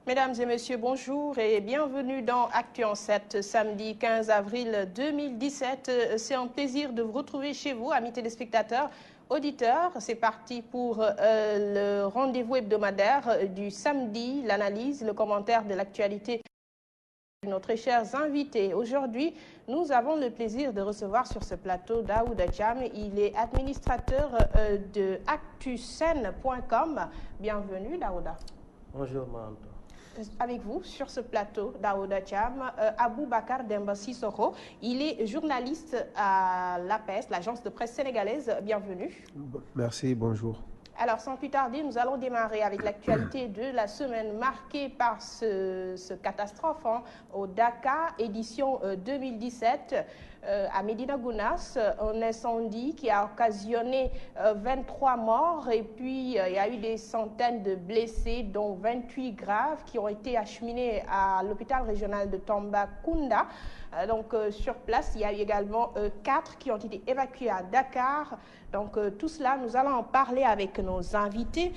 Mesdames et messieurs, bonjour et bienvenue dans Actu en 7, samedi 15 avril 2017. C'est un plaisir de vous retrouver chez vous, amis téléspectateurs, auditeurs. C'est parti pour le rendez-vous hebdomadaire du samedi, l'analyse, le commentaire de l'actualité de nos très chers invités. Aujourd'hui, nous avons le plaisir de recevoir sur ce plateau Daouda Thiam. Il est administrateur de actusen.com. Bienvenue, Daouda. Bonjour, Manto. Avec vous sur ce plateau, Daouda Thiam, Aboubacar Demba Sissoko. Il est journaliste à l'APS, l'agence de presse sénégalaise. Bienvenue. Merci, bonjour. Alors, sans plus tarder, nous allons démarrer avec l'actualité de la semaine marquée par ce catastrophe au Dakar, édition 2017. À Médina Gounass, un incendie qui a occasionné 23 morts et puis il y a eu des centaines de blessés, dont 28 graves, qui ont été acheminés à l'hôpital régional de Tambacounda. Donc sur place, il y a eu également 4 qui ont été évacués à Dakar. Donc tout cela, nous allons en parler avec nos invités.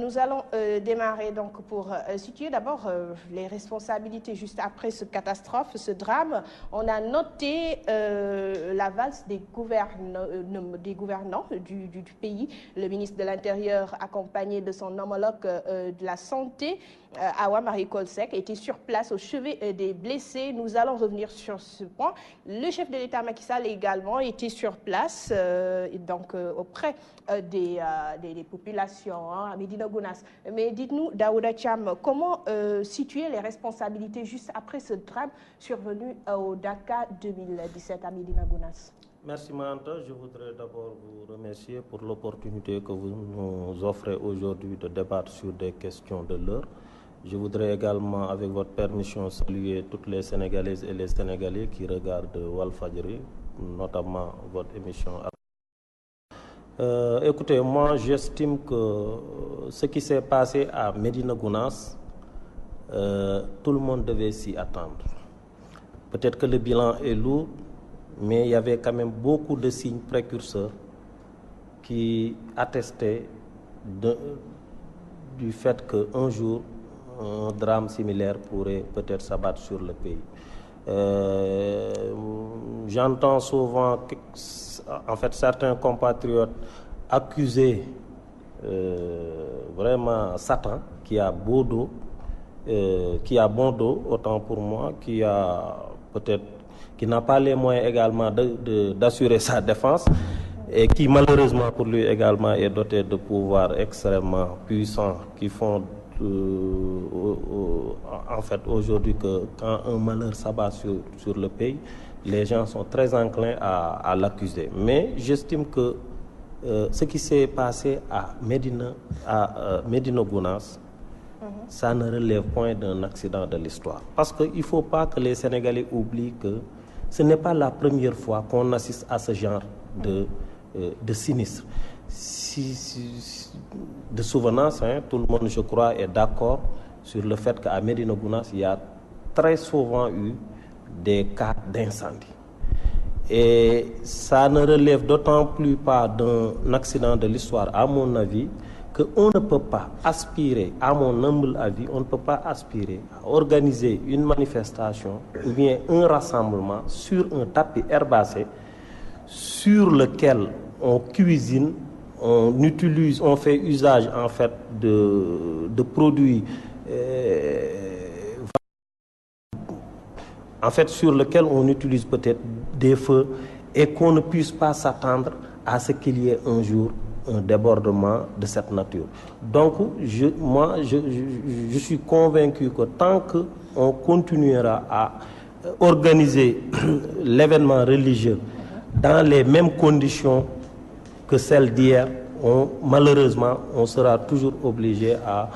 Nous allons démarrer donc pour situer d'abord les responsabilités juste après ce catastrophe, ce drame. On a noté la valse des gouvernants du pays. Le ministre de l'Intérieur, accompagné de son homologue de la Santé, Awa Marie Coll Seck, était sur place au chevet des blessés. Nous allons revenir sur ce point. Le chef de l'État Macky Sall également était sur place, donc auprès des populations à Médina Gounass. Mais dites-nous, Daouda Thiam, comment situer les responsabilités juste après ce drame survenu au Dakar 2017 à Médina Gounass? Merci, Manta. Je voudrais d'abord vous remercier pour l'opportunité que vous nous offrez aujourd'hui de débattre sur des questions de l'heure. Je voudrais également, avec votre permission, saluer toutes les Sénégalaises et les Sénégalais qui regardent Walfadjri, notamment votre émission. Écoutez, moi j'estime que ce qui s'est passé à Médina Gounass, tout le monde devait s'y attendre. Peut-être que le bilan est lourd, mais il y avait quand même beaucoup de signes précurseurs qui attestaient du fait qu'un jour, un drame similaire pourrait peut-être s'abattre sur le pays. J'entends souvent en fait certains compatriotes accuser vraiment Satan qui a beau dos, qui a bon dos, autant pour moi, qui n'a pas les moyens également d'assurer sa défense et qui malheureusement pour lui également est doté de pouvoirs extrêmement puissants qui font en fait aujourd'hui que quand un malheur s'abat sur le pays, les gens sont très enclins à l'accuser. Mais j'estime que ce qui s'est passé à Médina Gounass, ça ne relève point d'un accident de l'histoire. Parce qu'il ne faut pas que les Sénégalais oublient que ce n'est pas la première fois qu'on assiste à ce genre de sinistre. De souvenance, tout le monde, je crois, est d'accord sur le fait qu'à Médina Gounass, il y a très souvent eu des cas d'incendie. Et ça ne relève d'autant plus pas d'un accident de l'histoire, à mon avis, qu'on ne peut pas aspirer, à mon humble avis, on ne peut pas aspirer à organiser une manifestation ou bien un rassemblement sur un tapis herbacé sur lequel on cuisine, on fait usage en fait de produits en fait sur lequel on utilise peut-être des feux et qu'on ne puisse pas s'attendre à ce qu'il y ait un jour un débordement de cette nature. Donc je suis convaincu que tant qu'on continuera à organiser l'événement religieux dans les mêmes conditions que celles d'hier, malheureusement, on sera toujours obligé à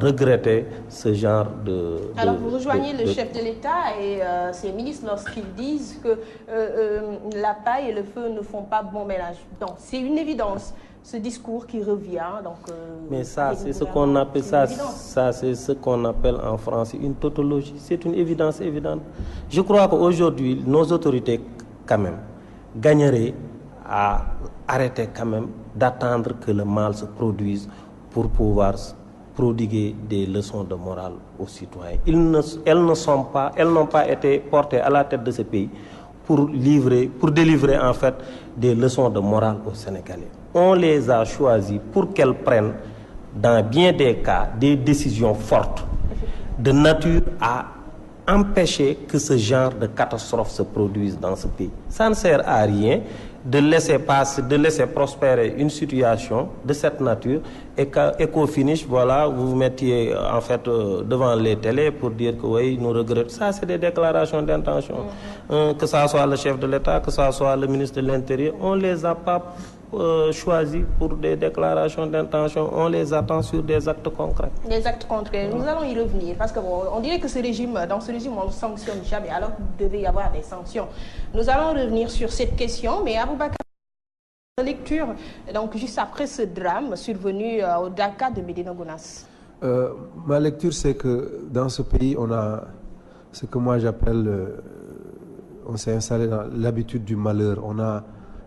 regretter ce genre de... Alors vous rejoignez le chef de l'État et ses ministres lorsqu'ils disent que la paille et le feu ne font pas bon ménage. Donc c'est une évidence, ce discours qui revient. Donc, mais ça, c'est ce qu'on appelle c'est ce qu'on appelle en français une tautologie. C'est une évidence évidente. Je crois qu'aujourd'hui, nos autorités, quand même, gagneraient à arrêter quand même d'attendre que le mal se produise pour pouvoir prodiguer des leçons de morale aux citoyens. Elles n'ont pas été portées à la tête de ce pays pour délivrer en fait des leçons de morale aux Sénégalais. On les a choisis pour qu'elles prennent, dans bien des cas, des décisions fortes de nature à empêcher que ce genre de catastrophe se produise dans ce pays. Ça ne sert à rien de laisser prospérer une situation de cette nature et qu'au finish, voilà, vous vous mettiez en fait devant les télés pour dire que oui, nous regrettons. Ça, c'est des déclarations d'intention. Que ça soit le chef de l'État, que ça soit le ministre de l'Intérieur, on ne les a pas choisis pour des déclarations d'intention, on les attend sur des actes concrets. Des actes concrets, nous allons y revenir parce que bon, on dirait que dans ce régime, on ne sanctionne jamais, alors qu'il devait y avoir des sanctions. Nous allons revenir sur cette question, mais Aboubacar, lecture, donc juste après ce drame survenu au Dakar de Médina Gounass. Ma lecture, c'est que dans ce pays, on a ce que moi j'appelle, on s'est installé dans l'habitude du malheur, on a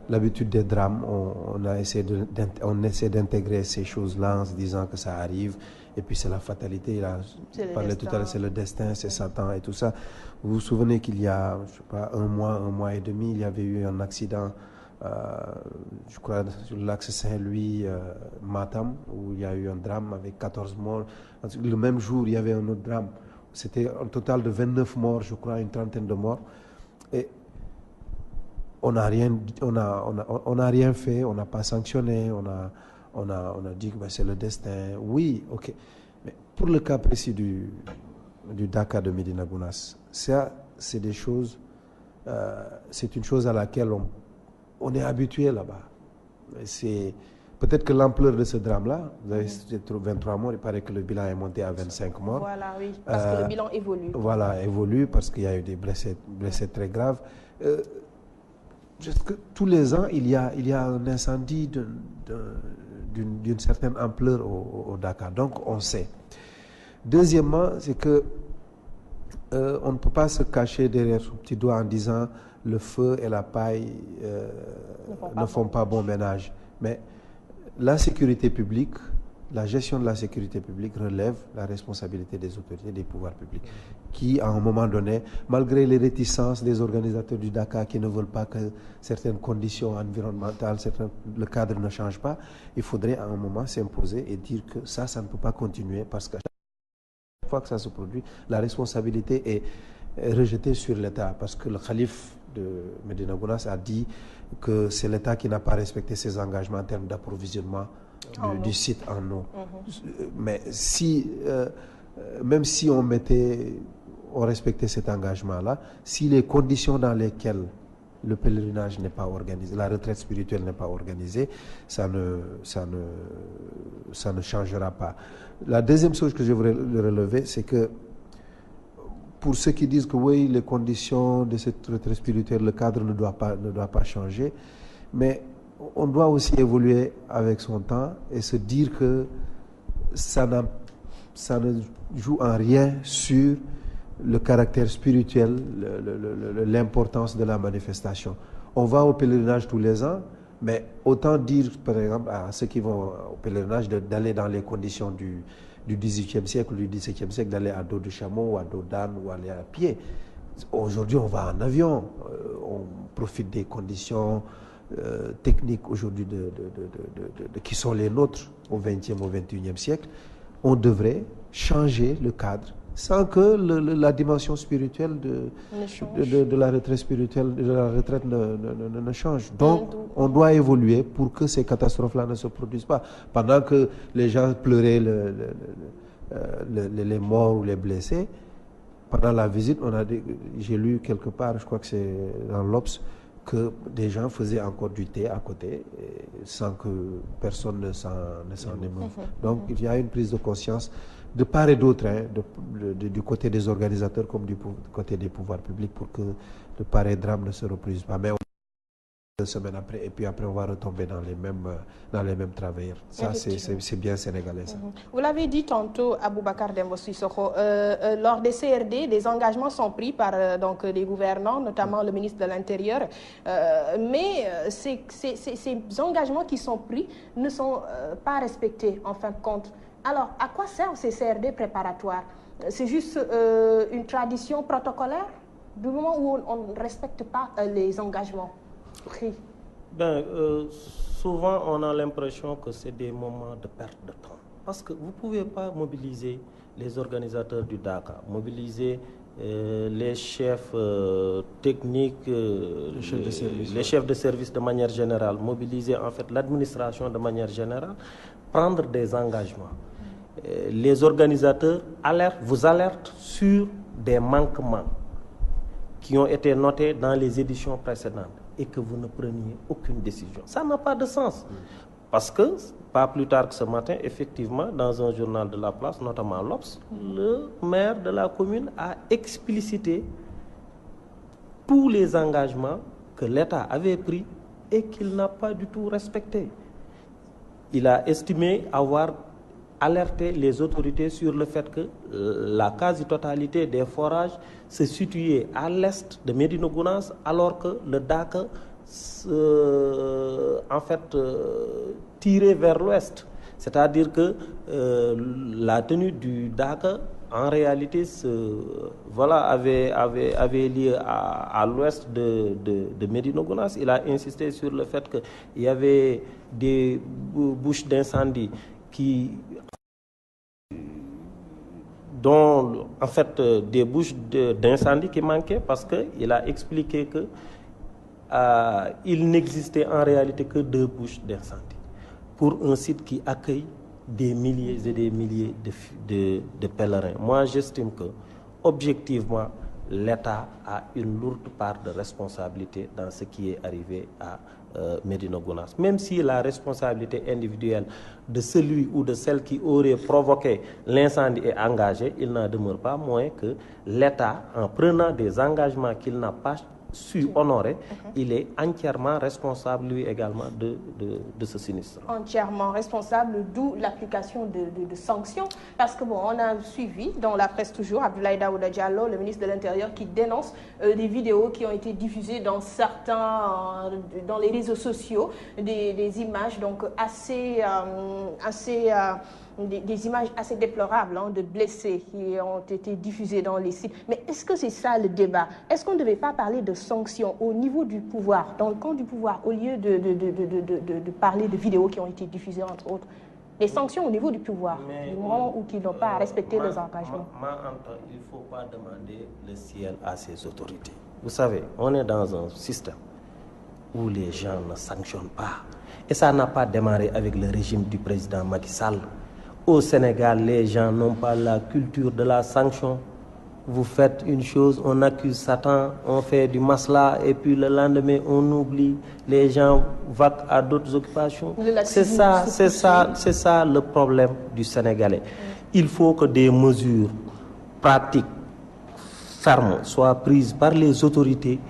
l'habitude des drames, on essaie d'intégrer ces choses-là en se disant que ça arrive, et puis c'est la fatalité, il a parlé tout à l'heure, c'est le destin, c'est Satan et tout ça. Vous vous souvenez qu'il y a, je sais pas, un mois et demi, il y avait eu un accident, je crois, sur l'axe Saint-Louis, Matam, où il y a eu un drame avec 14 morts. Le même jour, il y avait un autre drame. C'était un total de 29 morts, je crois, une trentaine de morts. Et on n'a rien fait, on n'a pas sanctionné, on a dit que ben, c'est le destin. Oui, ok. Mais pour le cas précis du Dakar de Médina Gounass, ça, c'est des choses, c'est une chose à laquelle on est habitué là-bas. Peut-être que l'ampleur de ce drame-là, vous avez 23 morts, il paraît que le bilan est monté à 25 morts. Voilà, oui, parce que le bilan évolue. Voilà, évolue parce qu'il y a eu des blessés très graves. Tous les ans, il y a un incendie d'une certaine ampleur au Dakar. Donc, on sait. Deuxièmement, c'est que on ne peut pas se cacher derrière son petit doigt en disant le feu et la paille ne font pas bon ménage. Mais la sécurité publique, la gestion de la sécurité publique relève la responsabilité des autorités, des pouvoirs publics, qui, à un moment donné, malgré les réticences des organisateurs du Dakar qui ne veulent pas que certaines conditions environnementales, le cadre ne change pas, il faudrait à un moment s'imposer et dire que ça ne peut pas continuer parce qu'à chaque fois que ça se produit, la responsabilité est rejetée sur l'État parce que le calife de Médina Gounass a dit que c'est l'État qui n'a pas respecté ses engagements en termes d'approvisionnement du site en eau. Mais même si on respectait cet engagement-là, si les conditions dans lesquelles le pèlerinage n'est pas organisé, la retraite spirituelle n'est pas organisée, ça ne changera pas. La deuxième chose que je voudrais relever, c'est que pour ceux qui disent que oui, les conditions de cette retraite spirituelle, le cadre ne doit pas changer, mais on doit aussi évoluer avec son temps et se dire que ça ne joue en rien sur le caractère spirituel, l'importance de la manifestation. On va au pèlerinage tous les ans, mais autant dire, par exemple, à ceux qui vont au pèlerinage d'aller dans les conditions du XVIIIe siècle ou du XVIIe siècle, d'aller à dos de chameau ou à dos d'âne ou aller à pied. Aujourd'hui, on va en avion, on profite des conditions techniques aujourd'hui qui sont les nôtres au XXe, au XXIe siècle. On devrait changer le cadre sans que la dimension spirituelle de la retraite spirituelle, de la retraite ne change. Donc, on doit évoluer pour que ces catastrophes-là ne se produisent pas. Pendant que les gens pleuraient les morts ou les blessés, pendant la visite, j'ai lu quelque part, je crois que c'est dans l'Obs, que des gens faisaient encore du thé à côté sans que personne ne s'en émeuve. Donc, il y a une prise de conscience de part et d'autre, du côté des organisateurs comme du côté des pouvoirs publics pour que de pareils drames ne se reproduisent pas. Mais 2 semaines après, et puis après on va retomber dans les mêmes travailleurs. Ça, c'est bien sénégalais. Ça. Vous l'avez dit tantôt, Aboubacar Dembo Sissoko, lors des CRD, des engagements sont pris par les gouvernants, notamment le ministre de l'Intérieur, mais ces engagements qui sont pris ne sont pas respectés en fin de compte. Alors, à quoi servent ces CRD préparatoires? C'est juste une tradition protocolaire du moment où on ne respecte pas les engagements pris? Souvent, on a l'impression que c'est des moments de perte de temps. Parce que vous ne pouvez pas mobiliser les organisateurs du Dakar, mobiliser les chefs techniques, les chefs de service de manière générale, mobiliser en fait l'administration de manière générale, prendre des engagements. Les organisateurs vous alertent sur des manquements qui ont été notés dans les éditions précédentes et que vous ne preniez aucune décision. Ça n'a pas de sens. Parce que, pas plus tard que ce matin, effectivement, dans un journal de la place, notamment l'Obs, le maire de la commune a explicité tous les engagements que l'État avait pris et qu'il n'a pas du tout respecté. Il a estimé avoir alerté les autorités sur le fait que la quasi-totalité des forages se situaient à l'est de Médina Gounass, alors que le Dakar tiré vers l'ouest. C'est-à-dire que la tenue du Dakar, en réalité, avait lieu à l'ouest de Médina Gounass. Il a insisté sur le fait qu'il y avait des bouches d'incendie dont en fait des bouches d'incendie qui manquaient, parce qu'il a expliqué que il n'existait en réalité que 2 bouches d'incendie pour un site qui accueille des milliers et des milliers de pèlerins. Moi, j'estime que, objectivement, l'État a une lourde part de responsabilité dans ce qui est arrivé à Médina Gounass. Même si la responsabilité individuelle de celui ou de celle qui aurait provoqué l'incendie est engagée, il n'en demeure pas moins que l'État, en prenant des engagements qu'il n'a pas su honorer, il est entièrement responsable, lui également, de ce sinistre. Entièrement responsable, d'où l'application de sanctions. Parce que, on a suivi dans la presse toujours Abdoulaye Daouda Diallo, le ministre de l'Intérieur, qui dénonce des vidéos qui ont été diffusées dans dans les réseaux sociaux, des images donc des images assez déplorables de blessés qui ont été diffusées dans les sites. Mais est-ce que c'est ça le débat? Est-ce qu'on ne devait pas parler de sanctions au niveau du pouvoir, dans le camp du pouvoir, au lieu de parler de vidéos qui ont été diffusées, entre autres? Les sanctions au niveau du pouvoir, du moment où ils n'ont pas respecté leurs engagements. Il ne faut pas demander le ciel à ces autorités. Vous savez, on est dans un système où les gens ne sanctionnent pas. Et ça n'a pas démarré avec le régime du président Macky Sall. Au Sénégal, les gens n'ont pas la culture de la sanction. Vous faites une chose, on accuse Satan, on fait du masla et puis le lendemain on oublie, les gens vaquent à d'autres occupations. C'est ça le problème du Sénégalais. Il faut que des mesures pratiques, fermes, soient prises par les autorités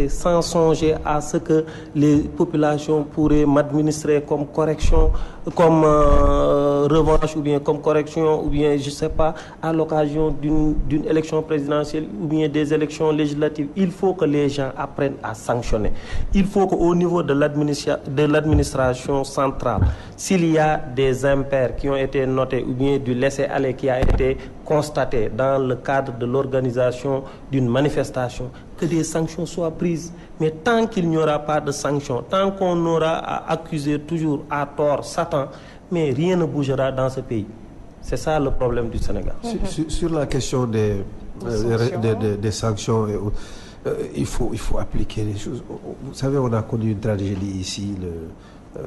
sans songer à ce que les populations pourraient m'administrer comme correction, comme revanche ou bien comme correction ou bien je sais pas à l'occasion d'une élection présidentielle ou bien des élections législatives. Il faut que les gens apprennent à sanctionner. Il faut qu'au niveau de l'administration centrale, s'il y a des impairs qui ont été notés ou bien du laisser-aller qui a été constaté dans le cadre de l'organisation d'une manifestation, que des sanctions soient prises. Mais tant qu'il n'y aura pas de sanctions, tant qu'on aura à accuser toujours à tort Satan, mais rien ne bougera dans ce pays. C'est ça le problème du Sénégal. Sur la question des sanctions, il faut appliquer les choses. Vous savez, on a connu une tragédie ici,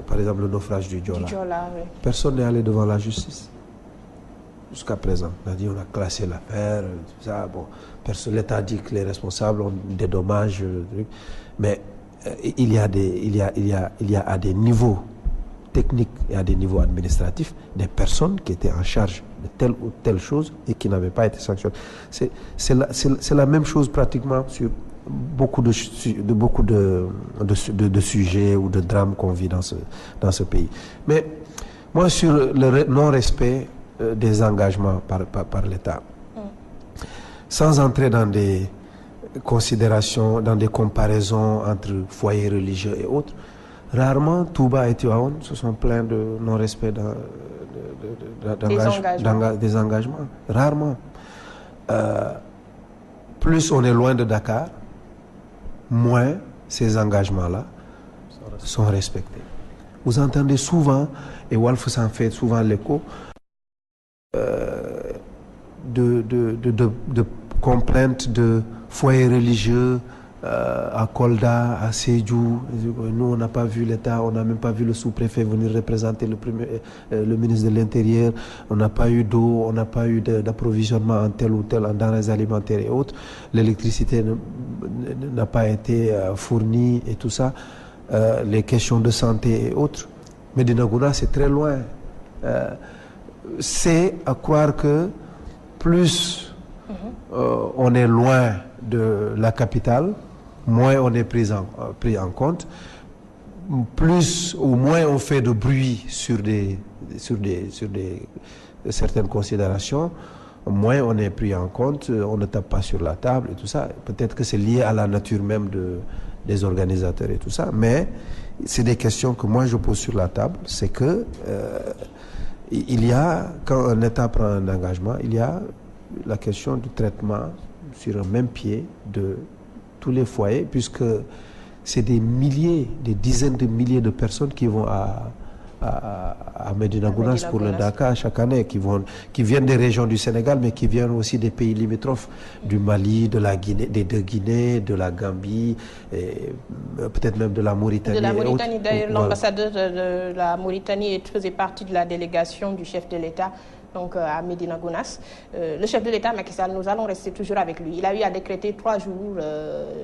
par exemple le naufrage du Joola. Oui. Personne n'est allé devant la justice. Jusqu'à présent, on a classé l'affaire, tout ça. Bon, l'État dit que les responsables ont des dommages, mais il y a à des niveaux techniques et à des niveaux administratifs des personnes qui étaient en charge de telle ou telle chose et qui n'avaient pas été sanctionnées. C'est la même chose pratiquement sur beaucoup de sujets ou de drames qu'on vit dans ce pays. Mais moi, sur le non-respect des engagements par l'État, sans entrer dans des considérations, dans des comparaisons entre foyers religieux et autres, Rarement, Touba et Tivaouane se sont plaints de non-respect des engagements. Rarement. Plus on est loin de Dakar, moins ces engagements-là sont respectés. Vous entendez souvent, et Walf s'en fait souvent l'écho, de complaintes de foyers religieux à Kolda, à Sédhiou. Nous, on n'a pas vu l'État, on n'a même pas vu le sous-préfet venir représenter le ministre de l'Intérieur. On n'a pas eu d'eau, on n'a pas eu d'approvisionnement en tel ou tel, en denrées alimentaires et autres. L'électricité n'a pas été fournie et tout ça. Les questions de santé et autres. Médina Gounass, c'est très loin. C'est à croire que plus on est loin de la capitale, moins on est pris en compte, plus ou moins on fait de bruit sur certaines considérations, moins on est pris en compte, on ne tape pas sur la table et tout ça. Peut-être que c'est lié à la nature même des organisateurs et tout ça, mais c'est des questions que moi je pose sur la table. C'est que il y a, quand un État prend un engagement, il y a la question du traitement sur un même pied de tous les foyers, puisque c'est des milliers, des dizaines de milliers de personnes qui vont à Médina Gounass pour le Dakar chaque année, qui viennent des régions du Sénégal, mais qui viennent aussi des pays limitrophes, du Mali, de la Guinée, des deux Guinées, de la Gambie, et peut-être même de la Mauritanie. De la Mauritanie, d'ailleurs, l'ambassadeur de la Mauritanie faisait partie de la délégation du chef de l'État, donc à Médina Gounass. Le chef de l'État, Macky Sall, nous allons rester toujours avec lui. Il a eu à décréter 3 jours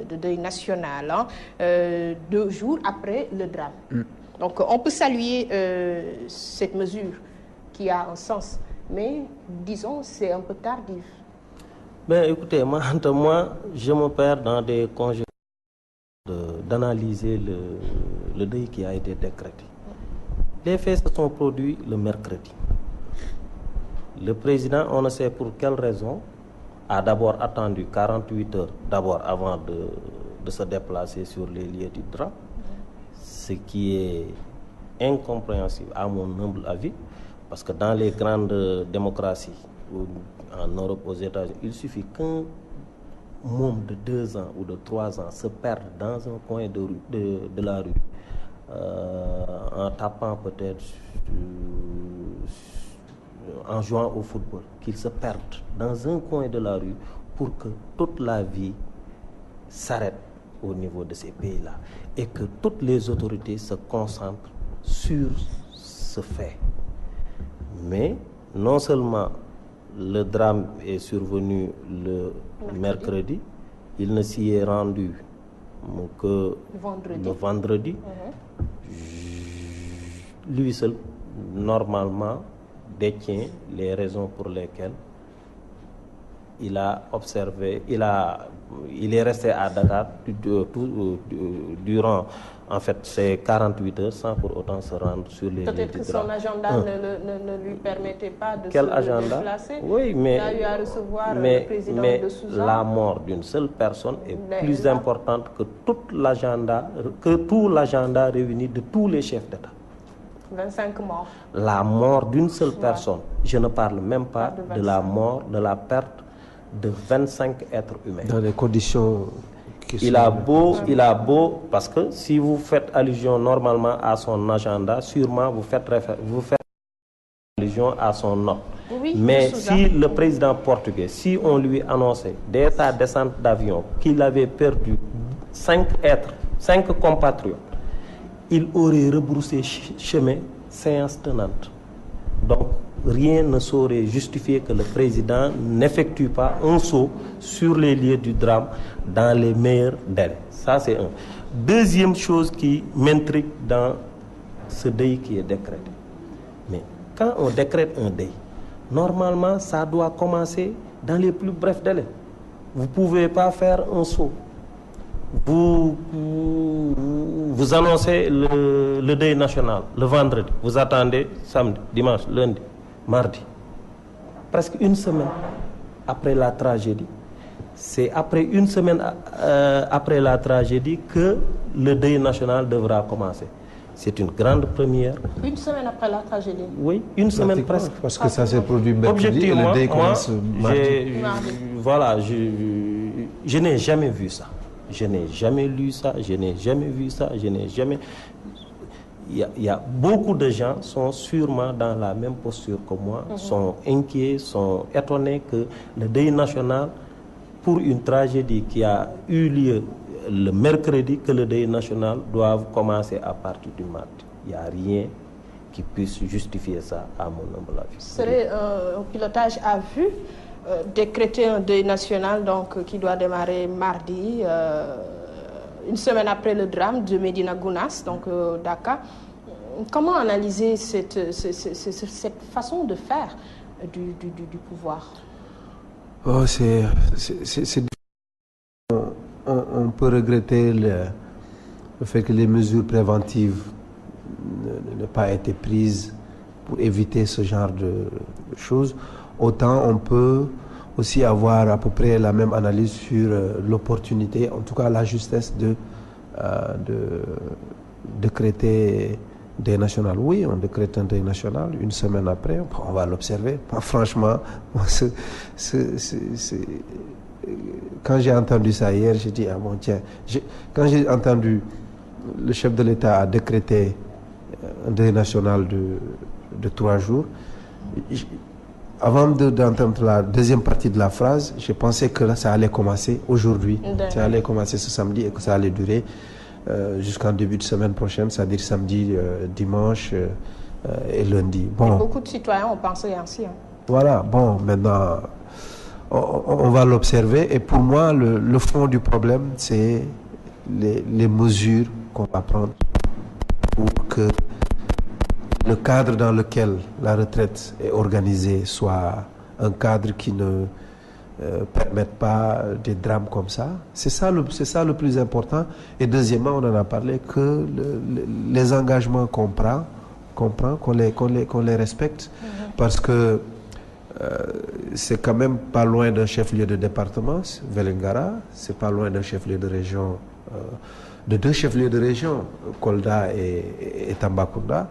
de deuil national, 2 jours après le drame. Donc on peut saluer cette mesure qui a un sens, mais disons c'est un peu tardif. Ben écoutez, moi je me perds dans des conjectures d'analyser le deuil qui a été décrété. Les faits se sont produits le mercredi. Le président, on ne sait pour quelle raison, a d'abord attendu 48 heures d'abord avant de se déplacer sur les lieux du drame. Ce qui est incompréhensible à mon humble avis, parce que dans les grandes démocraties, en Europe, aux États-Unis, il suffit qu'un môme de 2 ans ou de 3 ans se perde dans un coin de la rue, en tapant peut-être, en jouant au football, qu'il se perde dans un coin de la rue pour que toute la vie s'arrête au niveau de ces pays-là, et que toutes les autorités se concentrent sur ce fait. Mais non seulement le drame est survenu le mercredi, il ne s'y est rendu que le vendredi. Lui seul, normalement, détient les raisons pour lesquelles il a observé, il est resté à Dakar durant en fait ces 48 heures sans pour autant se rendre sur les lieux du drame. Peut-être que son agenda ne lui permettait pas de Quel se agenda? déplacer. Oui, mais, il a eu à recevoir le président de Sousa. La mort d'une seule personne est plus importante que tout l'agenda réuni de tous les chefs d'État. 25 morts. La mort d'une seule personne, je ne parle même pas de la mort, de la perte de 25 êtres humains. Dans des conditions qui il a beau, parce que si vous faites allusion normalement à son agenda, sûrement vous faites allusion à son note. Oui, mais si le président portugais, si on lui annonçait dès sa descente d'avion qu'il avait perdu 5 compatriotes, il aurait rebroussé chemin séance tenante. Donc, rien ne saurait justifier que le président n'effectue pas un saut sur les lieux du drame dans les meilleurs délais. Ça, c'est un. Deuxième chose qui m'intrigue dans ce deuil qui est décrété. Mais quand on décrète un deuil, normalement, ça doit commencer dans les plus brefs délais. Vous ne pouvez pas faire un saut. Vous annoncez le deuil national le vendredi. Vous attendez samedi, dimanche, lundi, mardi. Presque une semaine après la tragédie. C'est après une semaine après la tragédie que le deuil national devra commencer. C'est une grande première. Une semaine après la tragédie. Oui, une semaine presque. Parce que ça s'est produit mercredi et le deuil commence mardi. Voilà, je n'ai jamais vu ça. Je n'ai jamais lu ça, je n'ai jamais vu ça, je n'ai jamais... Il y a beaucoup de gens sont sûrement dans la même posture que moi, sont inquiets, sont étonnés que le deuil national, pour une tragédie qui a eu lieu le mercredi, que le deuil national doive commencer à partir du mardi. Il n'y a rien qui puisse justifier ça, à mon humble avis. Ce serait un pilotage à vue, décréter un deuil national donc, qui doit démarrer mardi, une semaine après le drame de Médina Gounass, donc Dakar. Comment analyser cette façon de faire du pouvoir? Oh, on peut regretter le fait que les mesures préventives n'aient pas été prises pour éviter ce genre de choses. Autant on peut aussi avoir à peu près la même analyse sur l'opportunité, en tout cas la justesse de décréter deuil national. Oui, on décrète un deuil national, une semaine après, on va l'observer. Franchement, quand j'ai entendu ça hier, j'ai dit, ah bon tiens, quand j'ai entendu le chef de l'État a décrété un deuil national de 3 jours, avant d'entendre la deuxième partie de la phrase, j'ai pensé que là, ça allait commencer aujourd'hui, ça allait commencer ce samedi et que ça allait durer jusqu'en début de semaine prochaine, c'est-à-dire samedi, dimanche et lundi. Bon. Et beaucoup de citoyens ont pensé ainsi. Hein. Voilà, bon, maintenant, on va l'observer. Et pour moi, le fond du problème, c'est les mesures qu'on va prendre pour que le cadre dans lequel la retraite est organisée soit un cadre qui ne permette pas des drames comme ça. C'est ça le plus important. Et deuxièmement, on en a parlé, que les engagements qu'on prend, qu'on les respecte, parce que c'est quand même pas loin d'un chef-lieu de département, Vélingara, c'est pas loin d'un chef-lieu de région, de 2 chefs-lieux de région, Kolda et Tambacounda.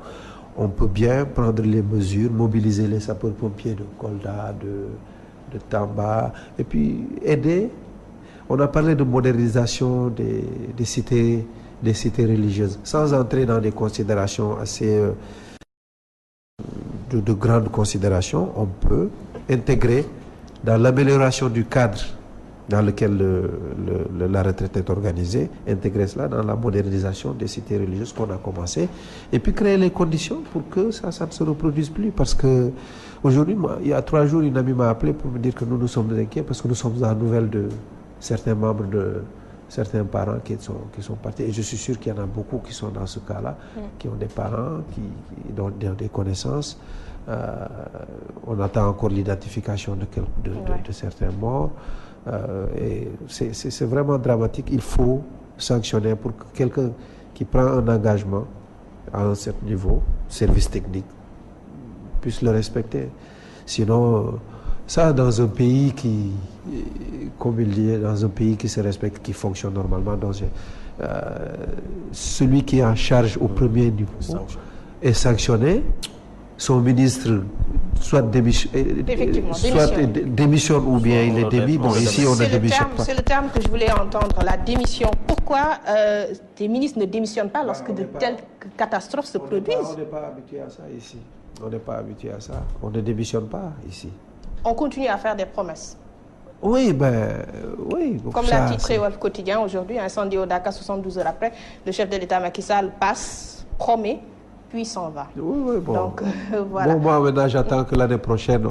On peut bien prendre les mesures, mobiliser les sapeurs-pompiers de Kolda, de Tamba, et puis aider. On a parlé de modernisation des cités religieuses, sans entrer dans des considérations assez de grandes considérations. On peut intégrer dans l'amélioration du cadre dans lequel la retraite est organisée, intégrer cela dans la modernisation des cités religieuses qu'on a commencé, et puis créer les conditions pour que ça ne se reproduise plus. Parce que aujourd'hui, il y a 3 jours, une amie m'a appelé pour me dire que nous sommes inquiets parce que nous sommes dans la nouvelle de certains membres de certains parents qui sont partis. Et je suis sûr qu'il y en a beaucoup qui sont dans ce cas-là, qui ont des parents, qui ont des connaissances. On attend encore l'identification de certains morts. Et c'est vraiment dramatique. Il faut sanctionner pour que quelqu'un qui prend un engagement à un certain niveau, service technique, puisse le respecter. Sinon, ça dans un pays qui, comme il dit, dans un pays qui se respecte, qui fonctionne normalement, celui qui est en charge au premier niveau est sanctionné, son ministre soit démissionne ou bien il est démis. Bon, ici, on ne démissionne pas. C'est le terme que je voulais entendre, la démission. Pourquoi des ministres ne démissionnent pas lorsque de telles catastrophes se produisent? On n'est pas habitué à ça ici. On n'est pas habitué à ça. On ne démissionne pas ici. On continue à faire des promesses. Oui, oui. Comme l'a titré Wolf Quotidien aujourd'hui, incendie au Dakar 72 heures après, le chef de l'État Macky Sall passe, promet, puis s'en va. Oui, bon. Donc, voilà. Bon, moi, maintenant, j'attends que l'année prochaine,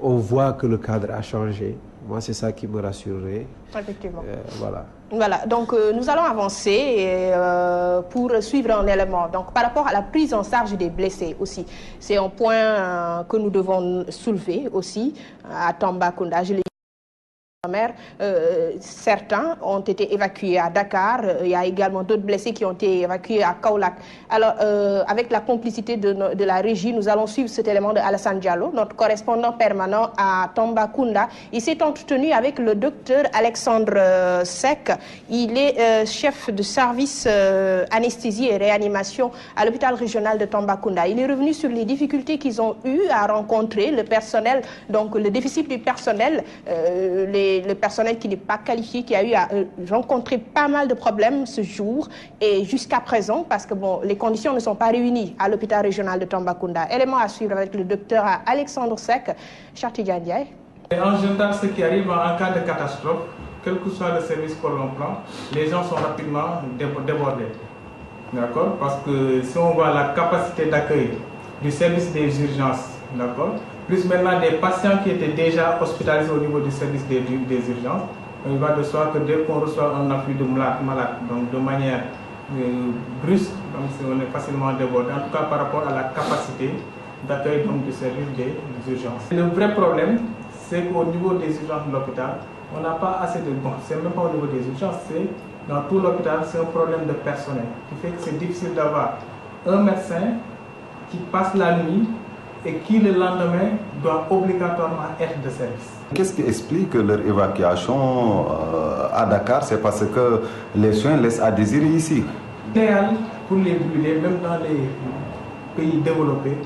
on voit que le cadre a changé. Moi, c'est ça qui me rassurerait. Effectivement. Voilà, donc nous allons avancer pour suivre un élément. Donc, par rapport à la prise en charge des blessés aussi, c'est un point que nous devons soulever aussi à Tambacounda. Certains ont été évacués à Dakar. Il y a également d'autres blessés qui ont été évacués à Kaolack. Alors, avec la complicité de la régie, nous allons suivre cet élément de Alassane Diallo, notre correspondant permanent à Tambacounda. Il s'est entretenu avec le docteur Alexandre Seck. Il est chef de service anesthésie et réanimation à l'hôpital régional de Tambacounda. Il est revenu sur les difficultés qu'ils ont eues à rencontrer, le personnel, donc le déficit du personnel, le personnel qui n'est pas qualifié, qui a eu à rencontrer pas mal de problèmes ce jour et jusqu'à présent, parce que bon, les conditions ne sont pas réunies à l'hôpital régional de Tambacounda. Élément à suivre avec le docteur Alexandre Seck, Chartidiane Ndiaye. En général, ce qui arrive en cas de catastrophe, quel que soit le service que l'on prend, les gens sont rapidement débordés. D'accord? Parce que si on voit la capacité d'accueil du service des urgences, d'accord, plus maintenant des patients qui étaient déjà hospitalisés au niveau du service des urgences, il va de soi que dès qu'on reçoit un afflux de malades, donc de manière brusque, donc on est facilement débordé, en tout cas par rapport à la capacité d'accueil du service des urgences. Le vrai problème, c'est qu'au niveau des urgences de l'hôpital, on n'a pas assez de... Bon, c'est même pas au niveau des urgences, c'est dans tout l'hôpital, c'est un problème de personnel, qui fait que c'est difficile d'avoir un médecin qui passe la nuit et qui le lendemain doit obligatoirement être de service. Qu'est-ce qui explique leur évacuation à Dakar? C'est parce que les soins laissent à désirer ici. L'idéal pour les brûlés, même dans les pays développés,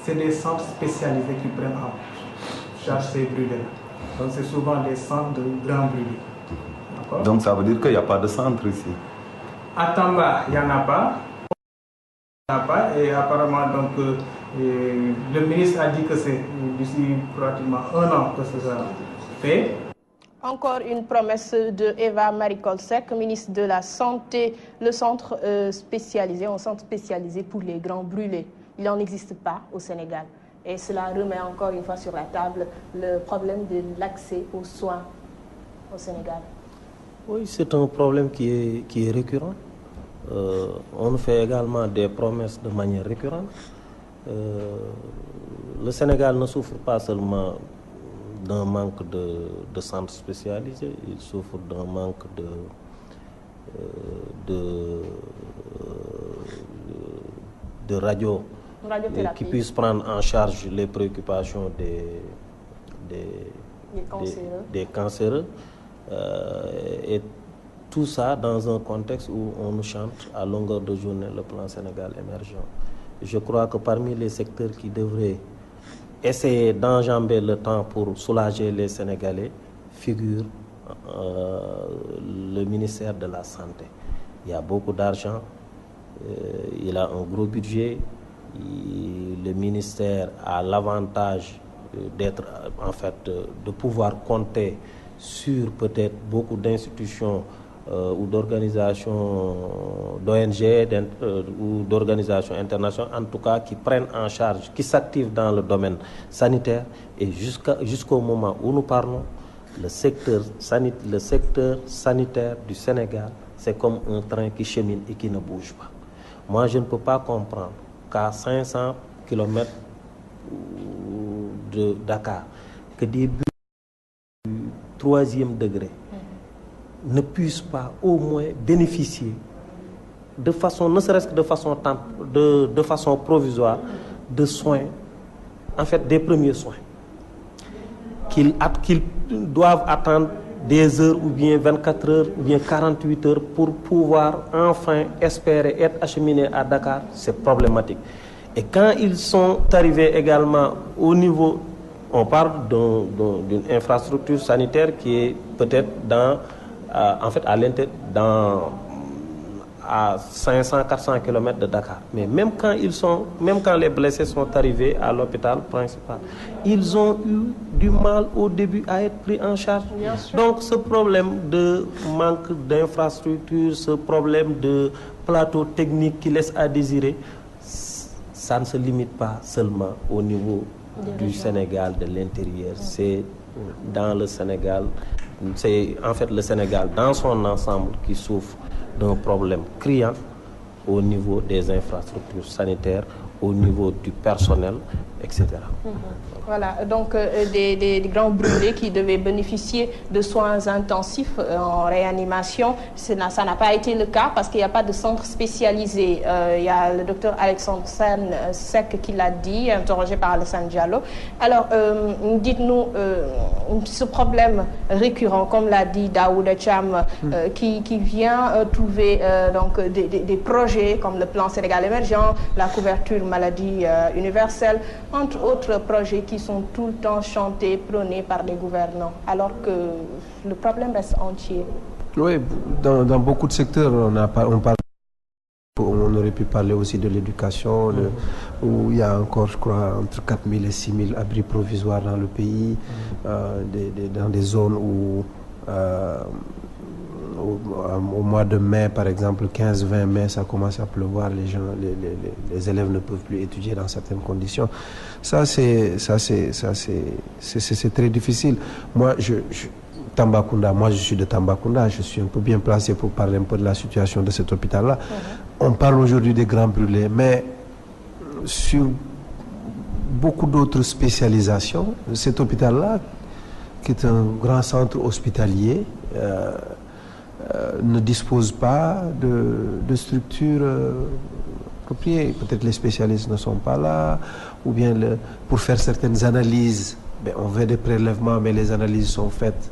c'est des centres spécialisés qui prennent en charge ces brûlés. Donc c'est souvent des centres de grands brûlés. Donc ça veut dire qu'il n'y a pas de centre ici? À Tamba, il n'y en a pas. Et apparemment, donc, le ministre a dit que c'est d'ici pratiquement 1 an que ça sera fait. Encore une promesse de Eva Maricol Seck, ministre de la Santé, le centre spécialisé, un centre spécialisé pour les grands brûlés. Il n'en existe pas au Sénégal. Et cela remet encore une fois sur la table le problème de l'accès aux soins au Sénégal. Oui, c'est un problème qui est récurrent. On nous fait également des promesses de manière récurrente. Le Sénégal ne souffre pas seulement d'un manque de centres spécialisés, il souffre d'un manque de radio qui puissent prendre en charge les préoccupations des cancéreux. Et tout ça dans un contexte où on nous chante à longueur de journée le plan Sénégal émergent. Je crois que parmi les secteurs qui devraient essayer d'enjamber le temps pour soulager les Sénégalais figure le ministère de la Santé. Il y a beaucoup d'argent, il a un gros budget, le ministère a l'avantage d'être, en fait, de pouvoir compter sur peut-être beaucoup d'institutions ou d'organisations d'ONG ou d'organisations internationales, en tout cas qui prennent en charge, qui s'activent dans le domaine sanitaire. Et jusqu'au moment où nous parlons, le secteur sanitaire du Sénégal, c'est comme un train qui chemine et qui ne bouge pas. Moi, je ne peux pas comprendre qu'à 500 km de Dakar, que des bus du 3e degré ne puissent pas au moins bénéficier de façon, ne serait-ce que de façon provisoire, de soins, en fait des premiers soins, qu'ils doivent attendre des heures ou bien 24 heures ou bien 48 heures pour pouvoir enfin espérer être acheminés à Dakar, c'est problématique. Et quand ils sont arrivés également au niveau, on parle d'une infrastructure sanitaire qui est peut-être en fait à 500-400 km de Dakar. Mais même quand les blessés sont arrivés à l'hôpital principal, ils ont eu du mal au début à être pris en charge. Donc ce problème de manque d'infrastructure, ce problème de plateau technique qui laisse à désirer, ça ne se limite pas seulement au niveau du Sénégal, de l'intérieur. C'est dans le Sénégal, c'est en fait le Sénégal dans son ensemble qui souffre d'un problème criant au niveau des infrastructures sanitaires, au niveau du personnel etc. Voilà, donc des grands brûlés qui devaient bénéficier de soins intensifs en réanimation, ça n'a pas été le cas parce qu'il n'y a pas de centre spécialisé. Il y a le docteur Alexandre Sec qui l'a dit, interrogé par Alassane Diallo. Alors, dites-nous, ce problème récurrent, comme l'a dit Daouda Thiam, qui vient trouver donc des projets comme le plan Sénégal émergent, la couverture maladie universelle, entre autres projets qui sont tout le temps chantés, prônés par les gouvernants, alors que le problème reste entier. Oui, dans beaucoup de secteurs, on aurait pu parler aussi de l'éducation, où il y a encore, je crois, entre 4 000 et 6 000 abris provisoires dans le pays, dans des zones où au mois de mai, par exemple, 15-20 mai, ça commence à pleuvoir, les élèves ne peuvent plus étudier dans certaines conditions. Ça, c'est très difficile. Moi, Tambacounda, moi je suis de Tambacounda, je suis un peu bien placé pour parler un peu de la situation de cet hôpital-là. On parle aujourd'hui des grands brûlés, mais sur beaucoup d'autres spécialisations, cet hôpital-là, qui est un grand centre hospitalier, ne dispose pas de structures appropriées. Peut-être les spécialistes ne sont pas là, ou bien pour faire certaines analyses, on fait des prélèvements, mais les analyses sont faites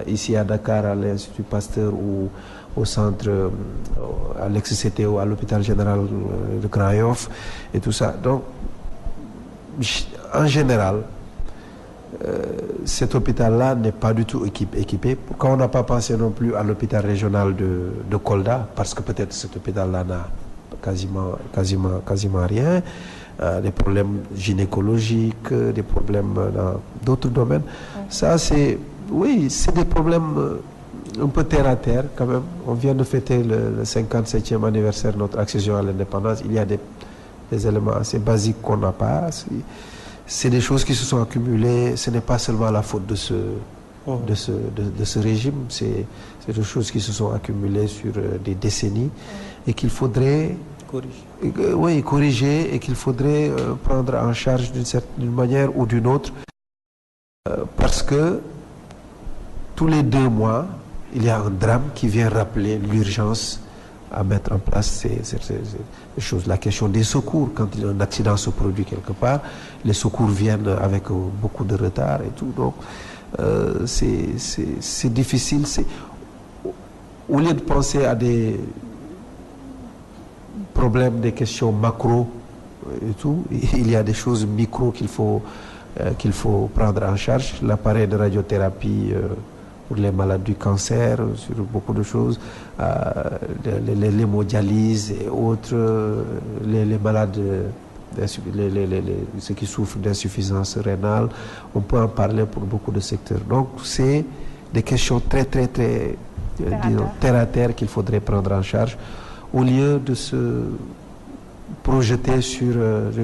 ici à Dakar, à l'Institut Pasteur ou au centre, à l'ex-CTO, à l'hôpital général de Grand Yoff et tout ça. Donc, en général, cet hôpital-là n'est pas du tout équipé. Pourquoi on n'a pas pensé non plus à l'hôpital régional de Kolda, parce que peut-être cet hôpital-là n'a quasiment rien, des problèmes gynécologiques, des problèmes dans d'autres domaines. Ça, c'est des problèmes un peu terre à terre quand même. On vient de fêter le 57e anniversaire de notre accession à l'indépendance. Il y a des éléments assez basiques qu'on n'a pas. C'est des choses qui se sont accumulées. Ce n'est pas seulement la faute de ce régime. C'est des choses qui se sont accumulées sur des décennies et qu'il faudrait corriger et qu'il faudrait prendre en charge d'une manière ou d'une autre, parce que tous les 2 mois, il y a un drame qui vient rappeler l'urgence à mettre en place ces choses. La question des secours, quand un accident se produit quelque part, les secours viennent avec beaucoup de retard et tout. Donc, c'est difficile. Au lieu de penser à des problèmes, des questions macro et tout, il y a des choses micro qu'il faut prendre en charge. L'appareil de radiothérapie pour les malades du cancer, sur beaucoup de choses, l'hémodialyse et autres, les malades, ceux qui souffrent d'insuffisance rénale, on peut en parler pour beaucoup de secteurs. Donc c'est des questions très terre à terre qu'il faudrait prendre en charge, au lieu de se projeter sur,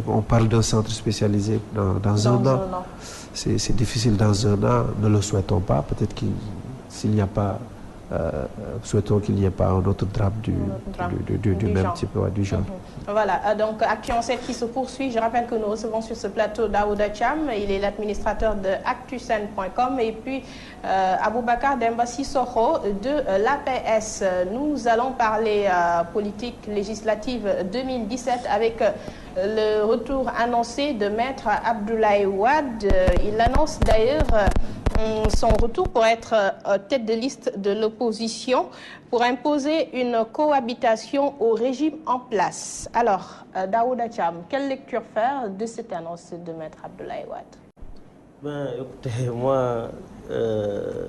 on parle d'un centre spécialisé dans un an. C'est difficile dans un an, ne le souhaitons pas. Peut-être s'il n'y a pas, souhaitons qu'il n'y ait pas un autre drame du même type, du genre. Voilà, donc Action 7 qui se poursuit. Je rappelle que nous recevons sur ce plateau Daouda Thiam, il est l'administrateur de Actusen.com, et puis Aboubacar Demba Sissoko de l'APS. Nous allons parler politique législative 2017 avec le retour annoncé de Maître Abdoulaye Wade. Il annonce d'ailleurs son retour pour être tête de liste de l'opposition pour imposer une cohabitation au régime en place. Alors, Daouda Thiam, quelle lecture faire de cette annonce de Maître Abdoulaye Wade? Écoutez, moi,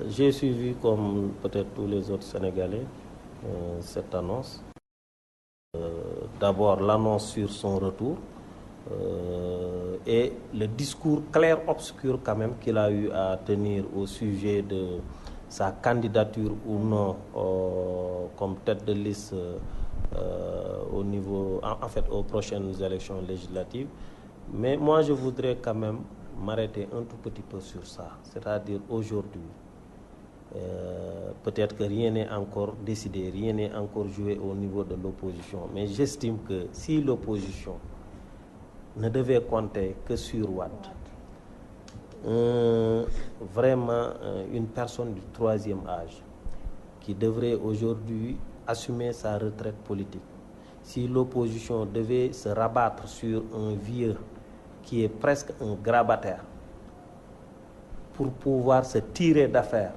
j'ai suivi comme peut-être tous les autres Sénégalais cette annonce. D'abord l'annonce sur son retour et le discours clair-obscur quand même qu'il a eu à tenir au sujet de sa candidature ou non comme tête de liste au niveau, en fait, aux prochaines élections législatives. Mais moi, je voudrais quand même m'arrêter un tout petit peu sur ça. C'est-à-dire aujourd'hui, peut-être que rien n'est encore décidé, rien n'est encore joué au niveau de l'opposition. Mais j'estime que si l'opposition ne devait compter que sur Wade. Vraiment une personne du troisième âge qui devrait aujourd'hui assumer sa retraite politique. Si l'opposition devait se rabattre sur un vieux qui est presque un grabataire pour pouvoir se tirer d'affaire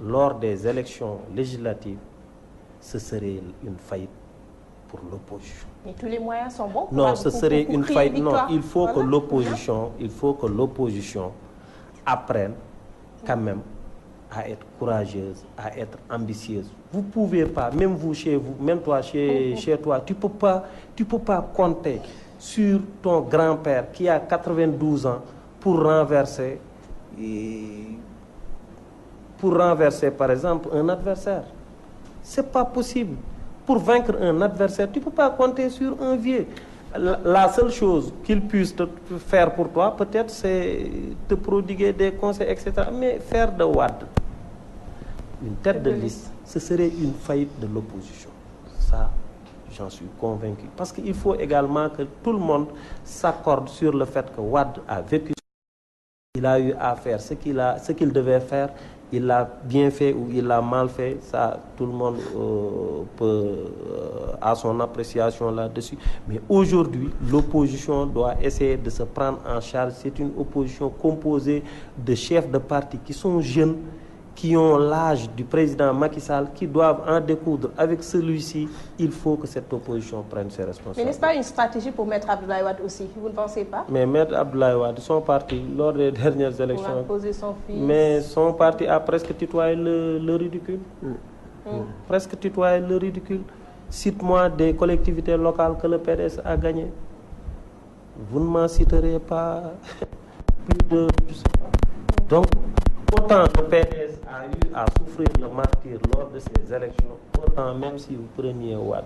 lors des élections législatives, ce serait une faillite pour l'opposition. Mais tous les moyens sont bons. Non, ce serait une faillite. Non, il faut que l'opposition apprenne quand même à être courageuse, à être ambitieuse. Vous pouvez pas, même vous chez vous, même toi chez toi, tu peux pas compter sur ton grand-père qui a 92 ans pour renverser par exemple un adversaire. C'est pas possible. Pour vaincre un adversaire, tu peux pas compter sur un vieux. La seule chose qu'il puisse te faire pour toi, peut-être, c'est te prodiguer des conseils, etc. Mais faire de Wade une tête de liste, ce serait une faillite de l'opposition. Ça, j'en suis convaincu. Parce qu'il faut également que tout le monde s'accorde sur le fait que Wade a vécu. Il a eu à faire ce qu'il devait faire. Il l'a bien fait ou il l'a mal fait, ça tout le monde a son appréciation là-dessus. Mais aujourd'hui, l'opposition doit essayer de se prendre en charge. C'est une opposition composée de chefs de parti qui sont jeunes, qui ont l'âge du président Macky Sall, qui doivent en découdre avec celui-ci. Il faut que cette opposition prenne ses responsabilités. Mais n'est-ce pas une stratégie pour Maître Abdoulaye Wade aussi? Vous ne pensez pas? Mais Maître Abdoulaye Wade, son parti, lors des dernières élections, pour imposer son fils. Mais son parti a presque tutoyé le ridicule. Presque tutoyé le ridicule. Cite-moi des collectivités locales que le PDS a gagné. Vous ne m'en citerez pas plus de... Donc, autant le PDS a eu à souffrir le martyre lors de ces élections, autant même si vous preniez Wade,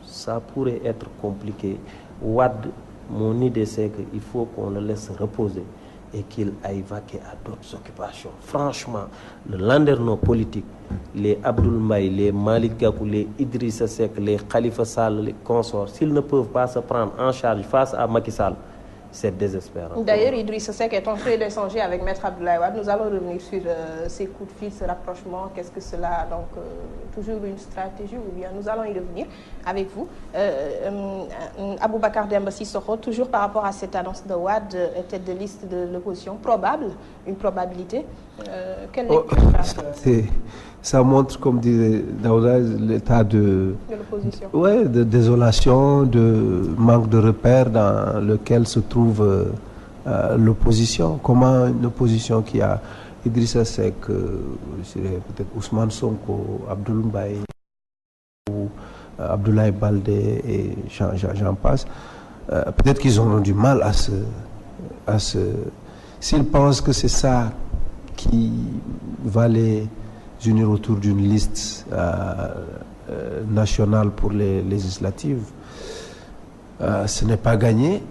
ça pourrait être compliqué. Wade, mon idée c'est qu'il faut qu'on le laisse reposer et qu'il aille vaquer à d'autres occupations. Franchement, le landerneau politique, les Abdoul Mbaye, les Malick Gakou, les Idrissa Seck, les Khalifa Sall, les consorts, s'ils ne peuvent pas se prendre en charge face à Macky Sall, c'est désespérant. D'ailleurs, Idrissa Seck est en train d'échanger avec Maître Abdoulaye Wade. Nous allons revenir sur ces coups de fil, ce rapprochement. Qu'est-ce que cela donc toujours une stratégie ou bien nous allons y revenir avec vous. Aboubacar Demba Sissoko, toujours par rapport à cette annonce de Wade, tête de liste de l'opposition, probable, une probabilité. Quelle lecture ça montre, comme disait Daouda, l'état de l'opposition. Ouais, de désolation, de manque de repères dans lequel se trouve l'opposition. Comment une opposition qui a Idrissa Seck, peut-être Ousmane Sonko, Abdoul Mbaye, ou Abdoulaye Baldé et j'en passe, peut-être qu'ils auront du mal à se... S'ils pensent que c'est ça qui va les unir autour d'une liste nationale pour les législatives, ce n'est pas gagné.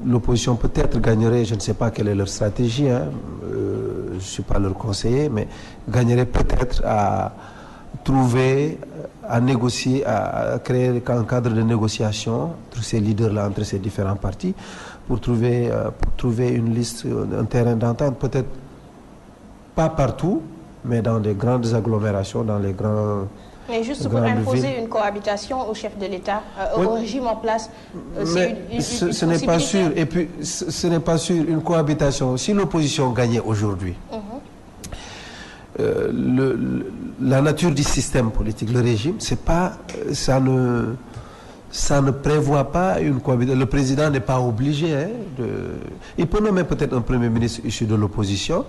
L'opposition peut-être gagnerait, je ne sais pas quelle est leur stratégie, je ne suis pas leur conseiller, mais gagnerait peut-être à trouver, à négocier, à créer un cadre de négociation entre ces leaders-là, entre ces différents partis, pour trouver une liste, un terrain d'entente, peut-être pas partout, mais dans des grandes agglomérations, dans les grands... Mais juste pour imposer une cohabitation au chef de l'État, au régime en place, ce n'est pas sûr. Et puis, ce n'est pas sûr, une cohabitation. Si l'opposition gagnait aujourd'hui, la nature du système politique, le régime, c'est pas, ça ne prévoit pas une cohabitation. Le président n'est pas obligé. Il peut nommer peut-être un premier ministre issu de l'opposition,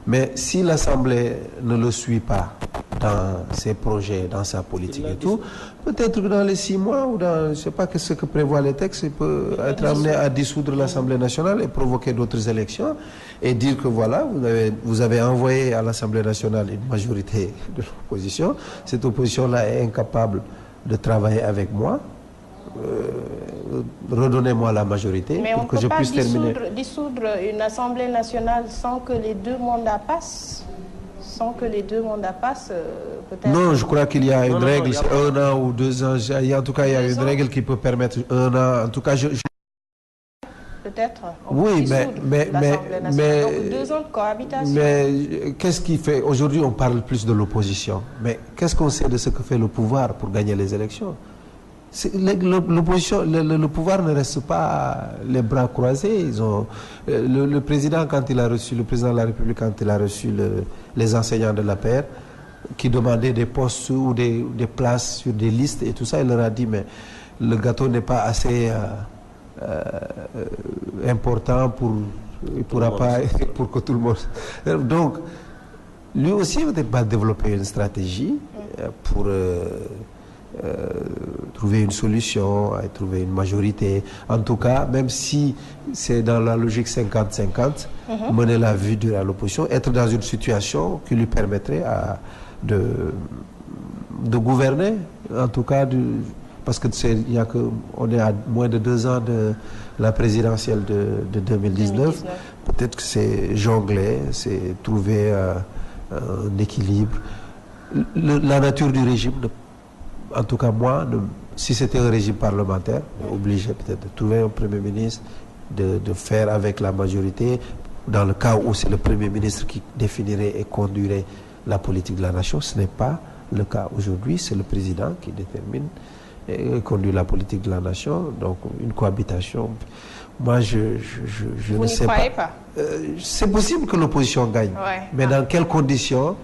mais si l'Assemblée ne le suit pas dans ses projets, dans sa politique et tout, peut-être que dans les 6 mois ou dans, je ne sais pas ce que prévoient les textes, il peut être amené à dissoudre l'Assemblée nationale et provoquer d'autres élections et dire que voilà, vous avez envoyé à l'Assemblée nationale une majorité de l'opposition. Cette opposition-là est incapable de travailler avec moi. Redonnez-moi la majorité pour que je puisse terminer. Mais on ne peut pas dissoudre une Assemblée nationale sans que les 2 mandats passent. sans que les 2 mandats passent, peut-être... Non, je crois qu'il y a une règle, non, c'est 1 an ou 2 ans. En tout cas, il y a une règle qui peut permettre 1 an. En tout cas, peut-être. Oui, mais donc 2 ans de cohabitation. Mais qu'est-ce qui fait... Aujourd'hui, on parle plus de l'opposition. Mais qu'est-ce qu'on sait de ce que fait le pouvoir pour gagner les élections? L'opposition, le pouvoir ne reste pas les bras croisés. Ils ont, le président, quand il a reçu, le président de la République, quand il a reçu les enseignants de la paix, qui demandaient des postes ou des places sur des listes et tout ça, il leur a dit, mais le gâteau n'est pas assez important pour que tout le monde... Donc, lui aussi va développer une stratégie pour... trouver une solution, trouver une majorité. En tout cas, même si c'est dans la logique 50-50, mener la vie dure à l'opposition, être dans une situation qui lui permettrait de gouverner, en tout cas, parce que on est à moins de 2 ans de la présidentielle de 2019. Peut-être que c'est jongler, c'est trouver un équilibre. La nature du régime, en tout cas, moi, si c'était un régime parlementaire, obligé peut-être de trouver un Premier ministre, de faire avec la majorité, dans le cas où c'est le Premier ministre qui définirait et conduirait la politique de la nation. Ce n'est pas le cas aujourd'hui, c'est le président qui détermine et conduit la politique de la nation. Donc, une cohabitation. Moi, je ne sais pas. Vous n'y croyez pas? C'est possible que l'opposition gagne, mais dans quelles conditions?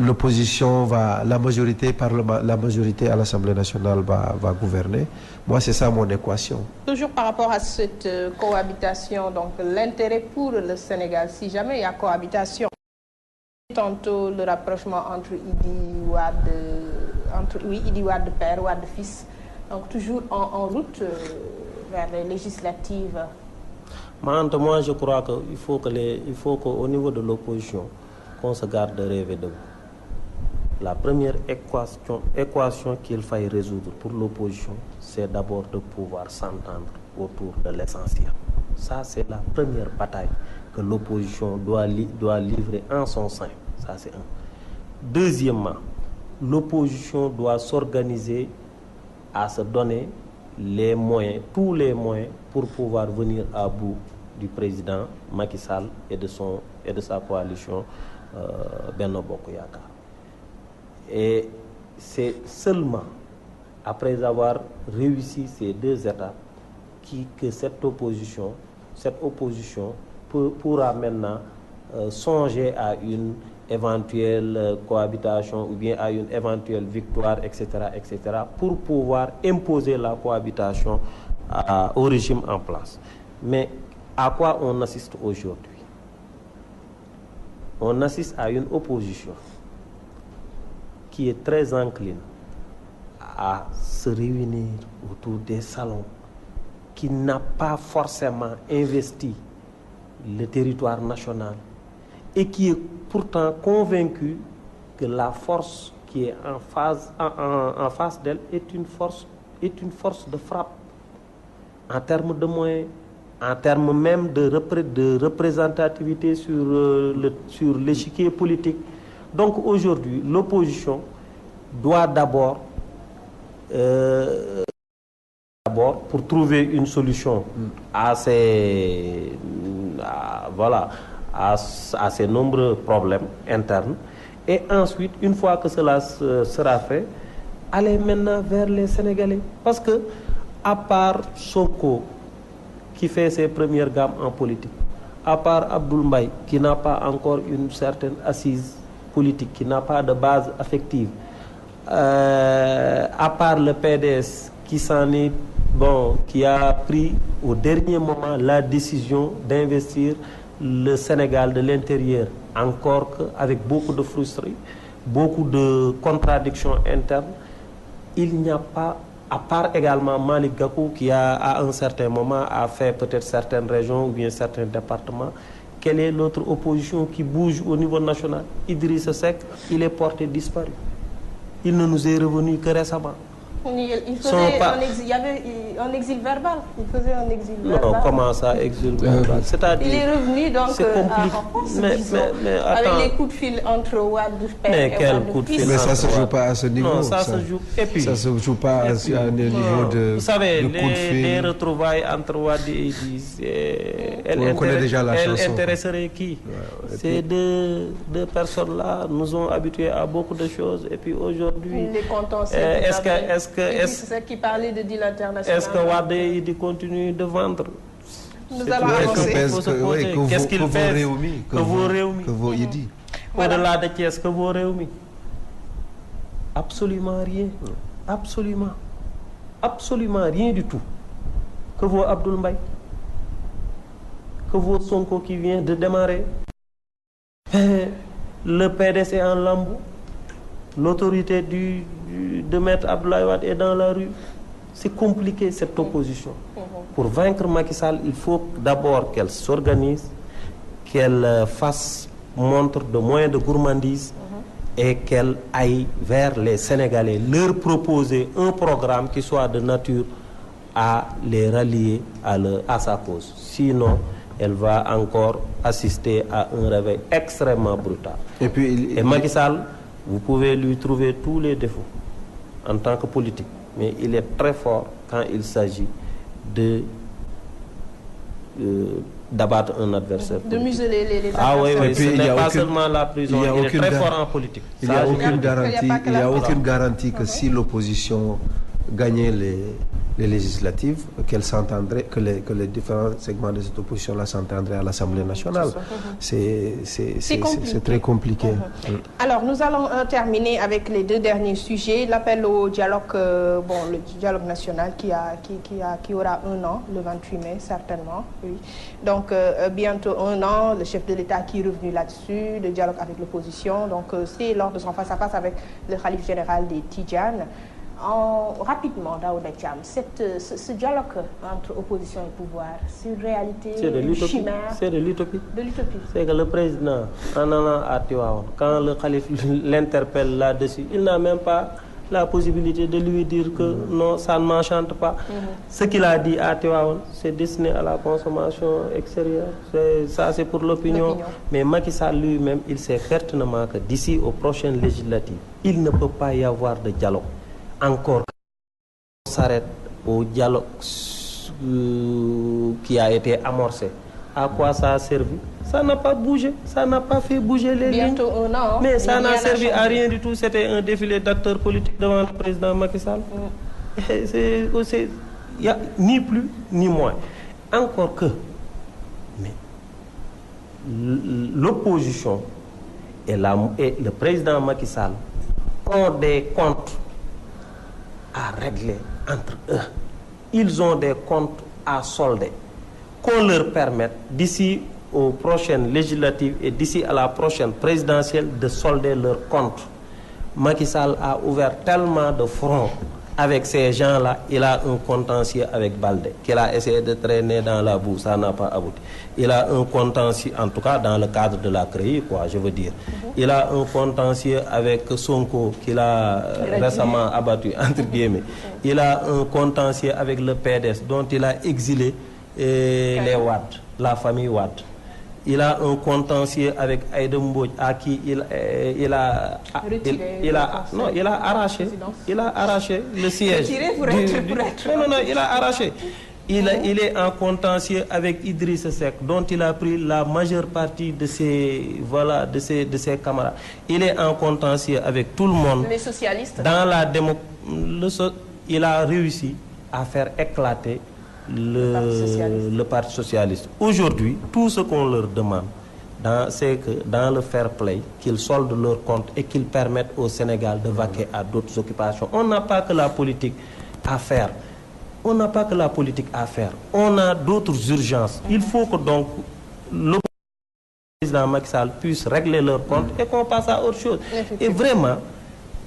L'opposition la majorité à l'Assemblée nationale va gouverner. Moi, c'est ça mon équation. Toujours par rapport à cette cohabitation, donc l'intérêt pour le Sénégal, si jamais il y a cohabitation, tantôt le rapprochement entre Idi Wade père, Wade fils, donc toujours en route vers les législatives. Moi, je crois qu'il faut qu'au niveau de l'opposition, qu'on se garde de rêver de vous. La première équation qu'il faille résoudre pour l'opposition, c'est d'abord de pouvoir s'entendre autour de l'essentiel. Ça, c'est la première bataille que l'opposition doit livrer en son sein. Ça, c'est un. Deuxièmement, l'opposition doit s'organiser à se donner les moyens, tous les moyens, pour pouvoir venir à bout du président Macky Sall et de sa coalition Benno Bokk Yakaar. Et c'est seulement après avoir réussi ces 2 étapes que cette opposition pourra maintenant songer à une éventuelle cohabitation ou bien à une éventuelle victoire, etc., pour pouvoir imposer la cohabitation au régime en place. Mais à quoi on assiste aujourd'hui? On assiste à une opposition qui est très encline à se réunir autour des salons, qui n'a pas forcément investi le territoire national et qui est pourtant convaincu que la force qui est en face d'elle est une force de frappe en termes de moyens, en termes même de représentativité sur l'échiquier politique. Donc aujourd'hui, l'opposition doit d'abord, pour trouver une solution à ces nombreux problèmes internes, et ensuite, une fois que cela sera fait, aller maintenant vers les Sénégalais. Parce que, à part Sonko, qui fait ses premières gammes en politique, à part Abdoul Mbaye, qui n'a pas encore une certaine assise politique, qui n'a pas de base affective, à part le PDS, qui a pris au dernier moment la décision d'investir le Sénégal de l'intérieur, encore qu'avec beaucoup de frustration, beaucoup de contradictions internes, il n'y a pas, à part également Malick Gakou, qui à un certain moment a fait peut-être certaines régions ou bien certains départements. Quelle est l'autre opposition qui bouge au niveau national? Idrissa Seck, il est porté disparu. Il ne nous est revenu que récemment. Il y avait un exil verbal. Il faisait un exil verbal. Non, comment ça, exil verbal? C'est-à-dire... Il est revenu donc en France, mais avec les coups de fil entre Wade père mais et quel Wade coup de fil? Mais ça se joue pas à ce niveau. Non, ça se joue. Et puis, ça se joue pas à un niveau de. Vous savez, de coup de fil. les retrouvailles entre Wade et Idriss, On connaît déjà la chanson. Elle intéresserait qui? Ces deux personnes-là nous ont habitués à beaucoup de choses. Et puis aujourd'hui, les contentieux. est-ce c'est qui parlait de deal international. Est-ce que Wade il continue de vendre? Nous allons avancer. Qu'est-ce qu'il fait? Que vos Idi. Au-delà de Thiès, que vos Réumi? Absolument rien. Absolument. Absolument rien du tout. Que vos Abdoul Mbaye? Que vos Sonko qui vient de démarrer? Le PDS est en lambeau. L'autorité de Maître Abdoulaye Wade est dans la rue. C'est compliqué cette opposition. Pour vaincre Macky Sall, il faut d'abord qu'elle s'organise, qu'elle fasse montre de moyens de gourmandise et qu'elle aille vers les Sénégalais, leur proposer un programme qui soit de nature à les rallier à sa cause. Sinon, elle va encore assister à un réveil extrêmement brutal. Et Macky Sall, vous pouvez lui trouver tous les défauts en tant que politique, mais il est très fort quand il s'agit d'abattre un adversaire politique. De museler les adversaires. Ah oui, Et puis, ce n'est pas seulement la prison, il est très fort en politique. Il n'y a aucune garantie que si l'opposition gagnait les législatives, qu'elle s'entendrait, que les différents segments de cette opposition-là s'entendraient à l'Assemblée nationale. C'est très compliqué. Alors, nous allons terminer avec les deux derniers sujets. L'appel au dialogue, le dialogue national qui aura 1 an, le 28 mai, certainement. Oui. Donc, bientôt 1 an, le chef de l'État qui est revenu là-dessus, le dialogue avec l'opposition. Donc, c'est lors de son face-à-face avec le khalife général des Tidjanes. Rapidement, Daouda Thiam, ce dialogue entre opposition et pouvoir, c'est une réalité, une chimère. C'est de l'utopie. De l'utopie. C'est que le président, en allant à Tivaouane, quand le calife l'interpelle là-dessus, il n'a même pas la possibilité de lui dire que non, ça ne m'enchante pas. Ce qu'il a dit à Tivaouane, c'est destiné à la consommation extérieure. Ça, c'est pour l'opinion. Mais Macky Sall lui-même, il sait pertinemment que d'ici aux prochaines législatives, il ne peut pas y avoir de dialogue. Encore on s'arrête au dialogue qui a été amorcé. À quoi ça a servi? Ça n'a pas bougé, ça n'a pas fait bouger les lignes. Bientôt 1 an. Mais ça n'a servi à rien du tout. C'était un défilé d'acteurs politiques devant le président Macky Sall. Il n'y a ni plus ni moins. Encore que mais l'opposition et le président Macky Sall ont des comptes à régler entre eux. Ils ont des comptes à solder. Qu'on leur permette d'ici aux prochaines législatives et d'ici à la prochaine présidentielle de solder leurs comptes. Macky Sall a ouvert tellement de fronts avec ces gens-là. Il a un contentieux avec Baldé qu'il a essayé de traîner dans la boue, ça n'a pas abouti. Il a un contentieux, en tout cas dans le cadre de la CREI, je veux dire. Il a un contentieux avec Sonko qu'il a récemment abattu, entre guillemets. Il a un contentieux avec le PDS dont il a exilé les Wade, la famille Wade. Il a un contentieux avec Aïda Mbodj à qui il a arraché le siège. Non, il a arraché. Il est en contentieux avec Idriss Seck, dont il a pris la majeure partie de ses camarades. Il est en contentieux avec tout le monde. Les socialistes. Il a réussi à faire éclater le Parti socialiste. Aujourd'hui, tout ce qu'on leur demande, c'est que dans le fair play, qu'ils soldent leurs comptes et qu'ils permettent au Sénégal de vaquer à d'autres occupations. On n'a pas que la politique à faire. On n'a pas que la politique à faire. On a d'autres urgences. Il faut que donc le président Macky Sall puisse régler leurs comptes et qu'on passe à autre chose. Et vraiment,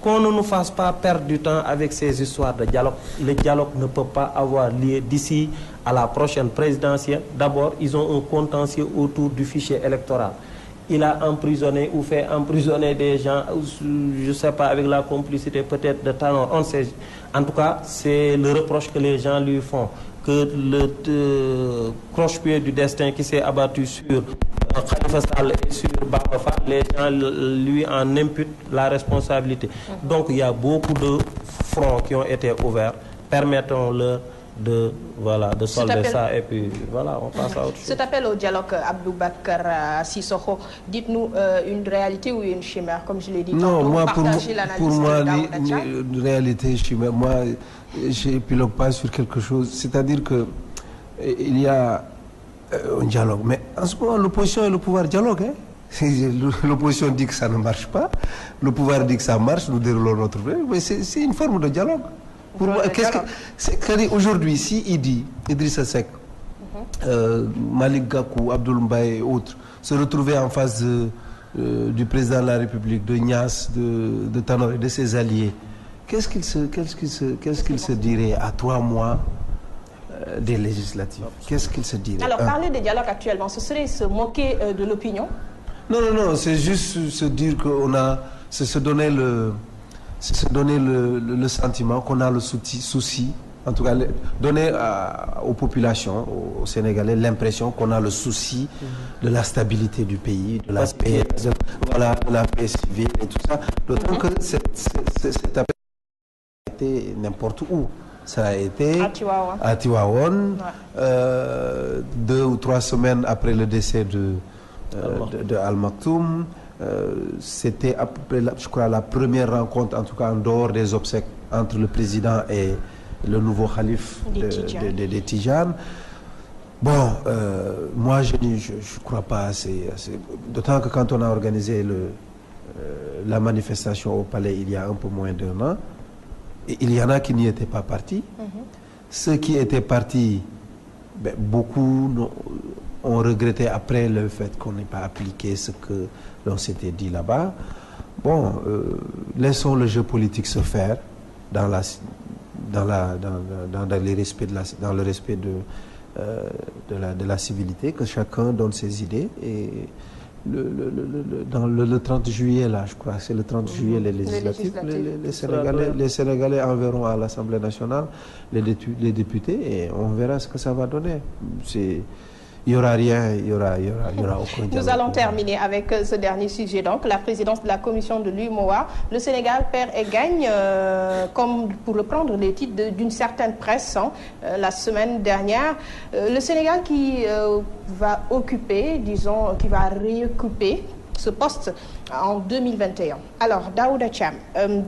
qu'on ne nous fasse pas perdre du temps avec ces histoires de dialogue. Le dialogue ne peut pas avoir lieu d'ici à la prochaine présidentielle. D'abord, ils ont un contentieux autour du fichier électoral. il a emprisonné ou fait emprisonner des gens, je ne sais pas, avec la complicité peut-être de Tanor, on sait. En tout cas, c'est le reproche que les gens lui font, que le croche-pied du destin qui s'est abattu sur Khalifa Sall et sur Bamba Fall, les gens lui en imputent la responsabilité. Donc il y a beaucoup de fronts qui ont été ouverts. Permettons-leur de solder ça et puis voilà, on passe à autre chose. Cet appel au dialogue, Aboubacar Sissoko, dites-nous une réalité ou une chimère, comme je l'ai dit non, tantôt, moi, pour moi, une réalité, chimère, moi, je n'épilogue pas sur quelque chose, c'est-à-dire que il y a un dialogue, mais en ce moment, l'opposition et le pouvoir dialoguent, hein. L'opposition dit que ça ne marche pas, le pouvoir dit que ça marche, nous déroulons notre vrai, mais c'est une forme de dialogue. Pour moi, aujourd'hui, si Idrissa Seck, Malick Gakou, Abdoul Mbaye et autres se retrouvaient en face du président de la République, de Niasse, de Tanor et de ses alliés, qu'est-ce qu'ils se diraient à 3 mois des législatives? Qu'est-ce qu'ils se diraient? Alors, parler de dialogue actuellement, ce serait se moquer de l'opinion? Non, c'est juste se dire c'est se donner le sentiment qu'on a le souci, en tout cas donner aux populations, aux Sénégalais, l'impression qu'on a le souci de la stabilité du pays, de la paix, de la paix civile et tout ça. D'autant que cet appel a été n'importe où. Ça a été à Tivaouane, 2 ou 3 semaines après le décès de Al Maktoum. C'était à peu près, je crois, la première rencontre, en tout cas en dehors des obsèques, entre le président et le nouveau calife des Tijanes. Bon, moi je ne crois pas assez. D'autant que quand on a organisé la manifestation au palais il y a un peu moins d'1 an, il y en a qui n'y étaient pas partis. Ceux qui étaient partis, beaucoup ont regretté après le fait qu'on n'ait pas appliqué ce que l'on s'était dit là-bas. Bon, laissons le jeu politique se faire dans le respect de la civilité, que chacun donne ses idées. Et le 30 juillet, là, je crois, c'est le 30 juillet les législatives. Les Sénégalais enverront à l'Assemblée nationale les députés et on verra ce que ça va donner. Il y aura rien, il y aura aucun dialogue. Nous allons terminer avec ce dernier sujet, donc la présidence de la commission de l'UEMOA. Le Sénégal perd et gagne, comme pour reprendre les titres d'une certaine presse, la semaine dernière. Le Sénégal qui va occuper, disons, qui va réoccuper ce poste en 2021. Alors, Daouda Thiam,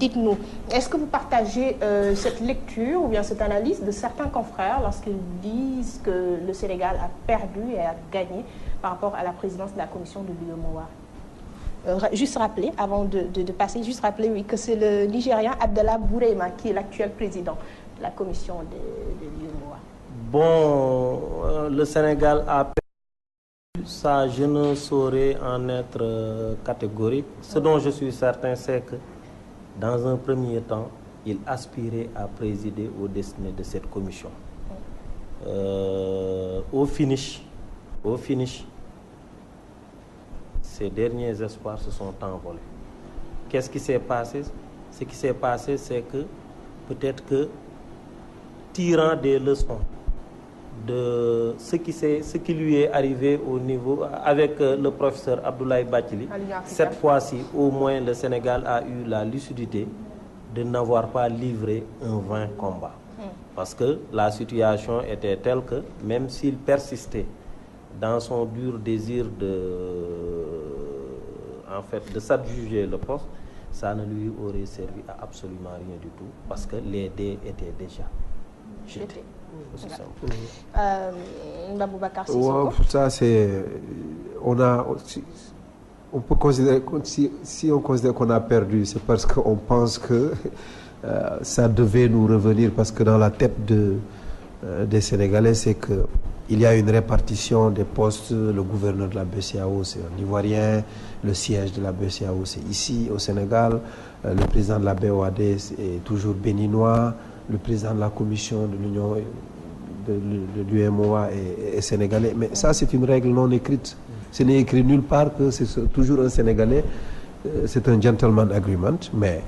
dites-nous, est-ce que vous partagez cette lecture ou bien cette analyse de certains confrères lorsqu'ils disent que le Sénégal a perdu et a gagné par rapport à la présidence de la commission de l'UEMOA? Juste rappeler, avant de passer, oui, que c'est le Nigérien Abdallah Bourema qui est l'actuel président de la commission de l'UEMOA. Bon, le Sénégal a perdu. Ça, je ne saurais en être catégorique. Ce dont je suis certain, c'est que dans un premier temps, il aspirait à présider aux destinées de cette commission. Au finish, ces derniers espoirs se sont envolés. Qu'est-ce qui s'est passé? Ce qui s'est passé, c'est que peut-être que tirant des leçons de ce qui lui est arrivé au niveau avec le professeur Abdoulaye Bathily, cette fois-ci au moins le Sénégal a eu la lucidité de n'avoir pas livré un vain combat, parce que la situation était telle que même s'il persistait dans son dur désir de s'adjuger le poste, ça ne lui aurait servi à absolument rien du tout, parce que les dés étaient déjà jetés. Baboubacar Sissoko. Ça c'est, on peut considérer, si on considère qu'on a perdu, c'est parce qu'on pense que ça devait nous revenir, parce que dans la tête des Sénégalais, c'est que il y a une répartition des postes. Le gouverneur de la BCEAO, c'est un Ivoirien. Le siège de la BCEAO, c'est ici, au Sénégal. Le président de la BOAD est toujours béninois. Le président de la commission de l'Union de l'UEMOA est sénégalais. Mais ça, c'est une règle non écrite. Ce n'est écrit nulle part que c'est toujours un Sénégalais, c'est un gentleman agreement, mais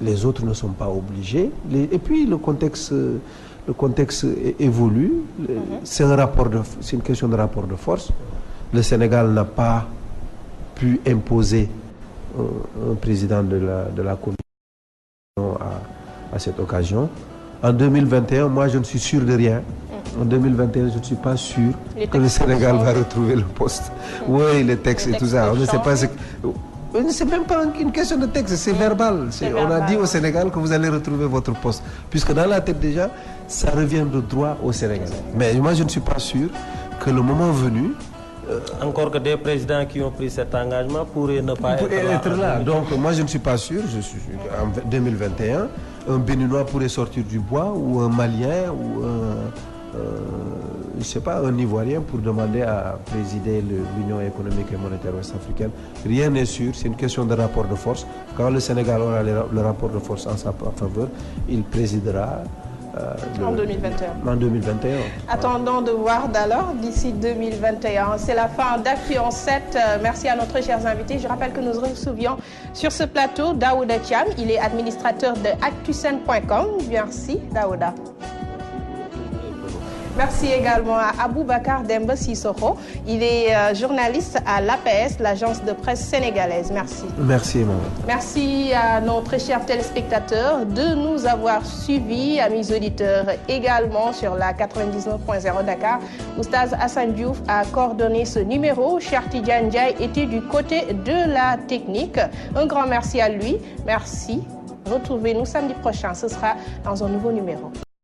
les autres ne sont pas obligés. Et puis le contexte évolue. C'est une question de rapport de force. Le Sénégal n'a pas pu imposer un président de la Commission à cette occasion. En 2021, moi je ne suis sûr de rien. En 2021, je ne suis pas sûr que le Sénégal va retrouver le poste. Oui, les textes et tout ça. On ne sait pas c'est même pas une question de texte, c'est verbal. On a dit au Sénégal que vous allez retrouver votre poste. Puisque dans la tête déjà, ça revient de droit au Sénégal. Mais moi, je ne suis pas sûr que le moment venu... Encore que des présidents qui ont pris cet engagement pourraient ne pas être là. Donc moi, je ne suis pas sûr. En 2021, un Béninois pourrait sortir du bois, ou un Malien, ou je sais pas, un Ivoirien pour demander à présider l'Union économique et monétaire ouest-africaine. Rien n'est sûr, c'est une question de rapport de force. Quand le Sénégal aura le rapport de force en sa faveur, il présidera en 2021. En 2021. Attendons de voir d'alors d'ici 2021. C'est la fin d'Actu en 7. Merci à notre chers invités. Je rappelle que nous recevions sur ce plateau Daouda Thiam. Il est administrateur de actusen.com. Merci Daouda. Merci également à Aboubacar Demba Sissoko. Il est journaliste à l'APS, l'agence de presse sénégalaise. Merci. Merci, maman. Merci à nos très chers téléspectateurs de nous avoir suivis, amis auditeurs également sur la 99.0 Dakar. Oustaz Hassan Diouf a coordonné ce numéro. Cherti Dianjay était du côté de la technique. Un grand merci à lui. Merci. Retrouvez-nous samedi prochain. Ce sera dans un nouveau numéro.